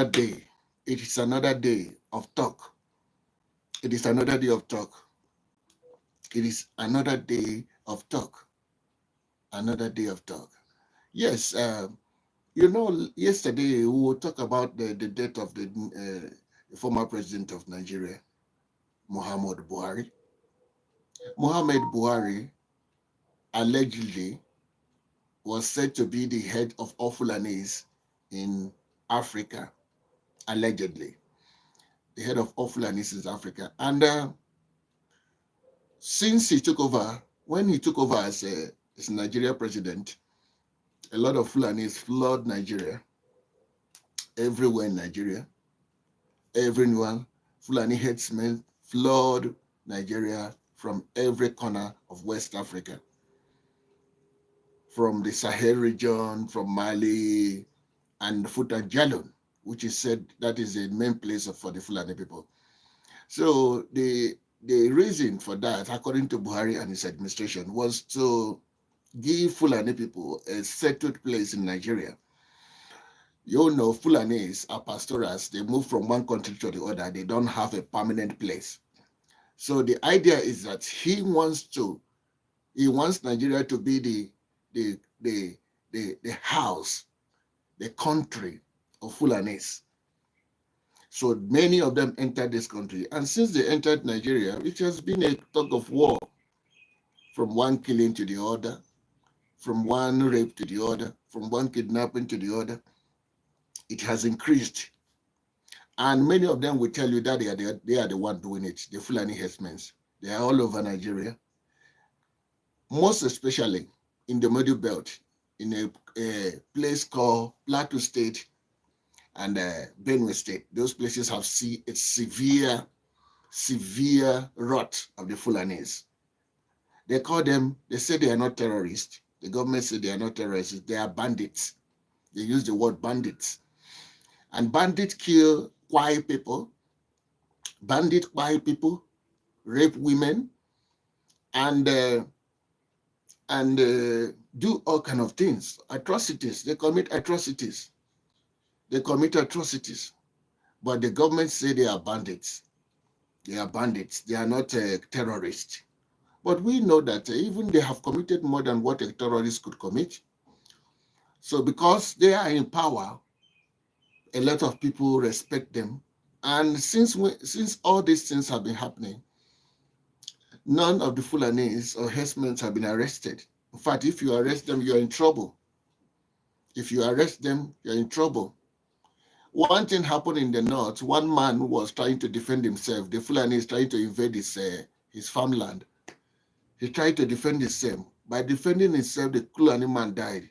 day. It is another day of talk. It is another day of talk. It is another day of talk. Another day of talk. Yes, yesterday we will talk about the death of the former president of Nigeria, Muhammad Buhari. Muhammad Buhari allegedly was said to be the head of all Fulanis in Africa, allegedly. The head of all Fulanis in Africa. And since he took over, when he took over as Nigeria president, a lot of Fulanis flood Nigeria, everywhere in Nigeria. Everyone, Fulani headsmen flood Nigeria from every corner of West Africa, from the Sahel region, from Mali, and Futa Jalon, which is said that is the main place for the Fulani people. So the reason for that, according to Buhari and his administration, was to give Fulani people a settled place in Nigeria. You know, Fulanis are pastorals. They move from one country to the other. They don't have a permanent place. So the idea is that he wants Nigeria to be the house, the country of Fulanis. So many of them entered this country. And since they entered Nigeria, it has been a tug of war, from one killing to the other, from one rape to the other, from one kidnapping to the other. It has increased. And many of them will tell you that they are the one doing it, the Fulani herdsmen. They are all over Nigeria, most especially in the Middle Belt, in a place called Plateau State and Benue State. Those places have seen a severe rot of the Fulanis. They say they are not terrorists. The government said they are not terrorists. They are bandits. They use the word bandits. And bandits kill white people. Bandit white people rape women and do all kind of things, atrocities. They commit atrocities. But the government say they are bandits. They are bandits. They are not terrorists. But we know that even they have committed more than what a terrorist could commit. So because they are in power, a lot of people respect them. And since all these things have been happening, none of the Fulanis or herdsmen have been arrested. In fact, if you arrest them, you're in trouble. If you arrest them, you're in trouble. One thing happened in the north. One man was trying to defend himself. The Fulani is trying to invade his farmland. He tried to defend himself. By defending himself, the Fulani man died.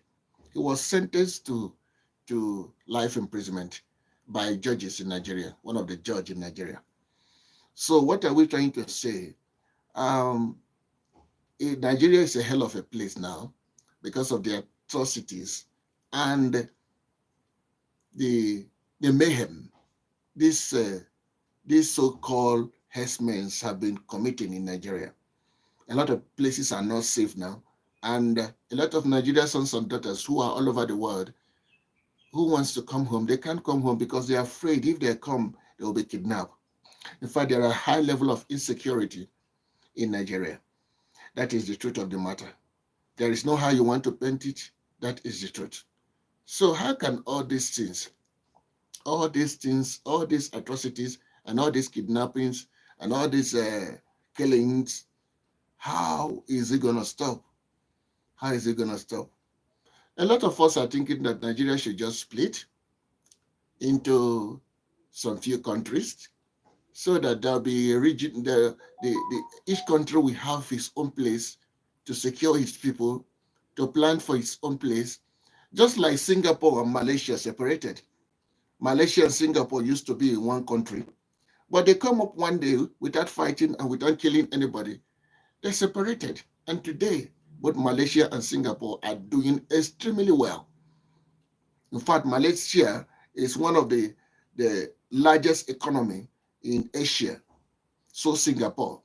He was sentenced to life imprisonment by judges in Nigeria, one of the judges in Nigeria. So what are we trying to say? Nigeria is a hell of a place now because of the atrocities and the mayhem these so-called herdsmen have been committing in Nigeria. A lot of places are not safe now, and a lot of Nigerian sons and daughters who are all over the world who wants to come home, they can't come home because they are afraid if they come, they will be kidnapped. In fact, there are a high level of insecurity in Nigeria. That is the truth of the matter. There is no how you want to paint it. That is the truth. So how can all these things, all these atrocities, and all these kidnappings, and all these killings, how is it going to stop? How is it going to stop? A lot of us are thinking that Nigeria should just split into some few countries so that there'll be a region, each country will have its own place to secure its people, to plan for its own place, just like Singapore and Malaysia separated. Malaysia and Singapore used to be in one country, but they come up one day without fighting and without killing anybody. They separated, and today both Malaysia and Singapore are doing extremely well. In fact, Malaysia is one of the largest economy in Asia. So Singapore,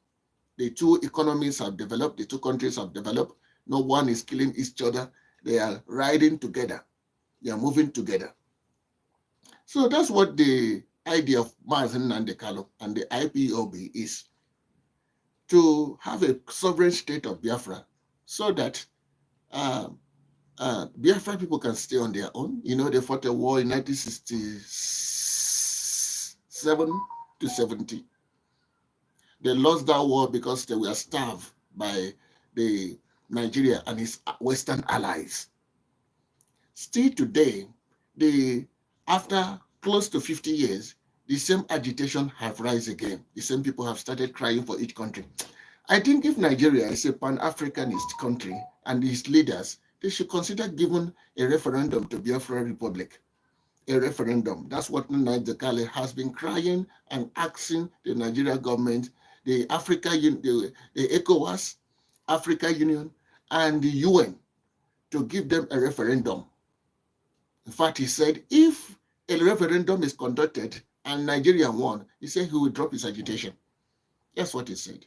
the two economies have developed, the two countries have developed. No one is killing each other. They are riding together. They are moving together. So that's what the idea of Mazen Nandekalo and the IPOB is, to have a sovereign state of Biafra so that uh, Biafra people can stay on their own. You know, they fought a war in 1967 to 70. They lost that war because they were starved by the Nigeria and its Western allies. Still today, after close to 50 years, the same agitation have rise again. The same people have started crying for each country. I think if Nigeria is a Pan-Africanist country and its leaders, they should consider giving a referendum to Biafra Republic. A referendum. That's what Nnaji Kale has been crying and asking the Nigeria government, the the ECOWAS, Africa Union, and the UN to give them a referendum. In fact, he said if a referendum is conducted and Nigeria won, he said he will drop his agitation. That's what he said.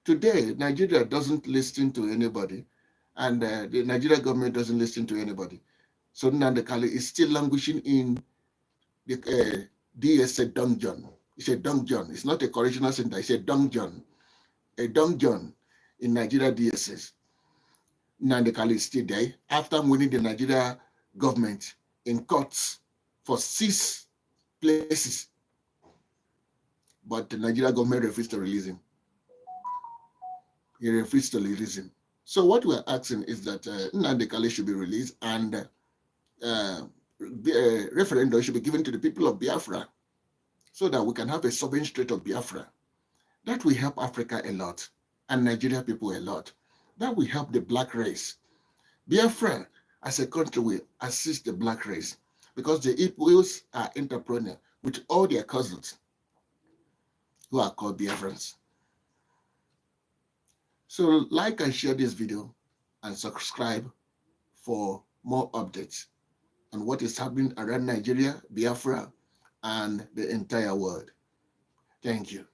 Today, Nigeria doesn't listen to anybody, and the Nigeria government doesn't listen to anybody. So Nnamdi Kanu is still languishing in the DSA dungeon. It's a dungeon. It's not a correctional center. It's a dungeon. A dungeon in Nigeria DSS. Nnamdi Kanu is still there after winning the Nigeria government in courts for 6 places. But the Nigeria government refused to release him. He refused to release him. So what we're asking is that Nnamdi Kanu should be released, and the referendum should be given to the people of Biafra so that we can have a sovereign state of Biafra. That will help Africa a lot and Nigeria people a lot. That will help the black race. Biafra as a country will assist the black race because the Igbos are entrepreneurs with all their cousins who are called Biafrans. So like and share this video and subscribe for more updates on what is happening around Nigeria, Biafra, and the entire world. Thank you.